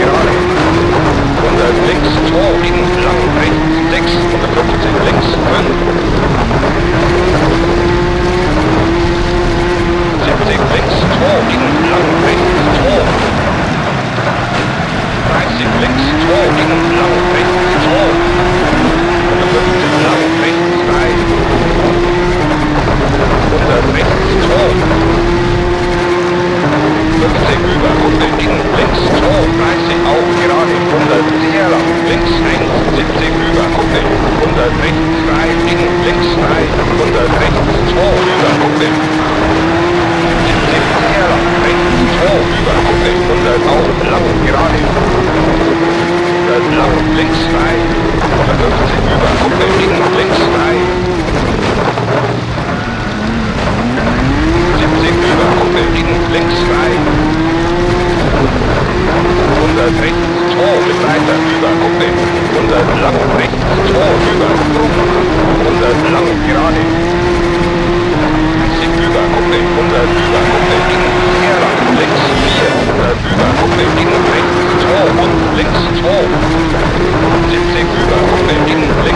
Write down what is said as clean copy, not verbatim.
gerade. 100 links, 2, in, lang, rechts, 6, 150 links, 5. 70 links, 2, in, lang, rechts, 2. 30 links, 2, in, lang, rechts, 2. 150 lang, rechts, 3. 100 rechts, 2. 50 über, 100 in, links, 2, 30 auf, gerade, 100 sehr lang, links 1, 70 über, 100 rechts, 3, in, links 3, 100 rechts, 2 über, 100 70 sehr lang, rechts, 2 über, 100 auf, lang, gerade, 100 lang, links 3, 150 über, 100 in, links 3, 70 über, 100 in, links 3, 100 rechts, 2 mit weiter, über, 100 lang, rechts, 2 über, 100 lang, gerade, 30 über, 100 über, 100 in, sehr lang, links 4, 100 über, 100 in, rechts, 2 und links 2, 70 über, 100 in, links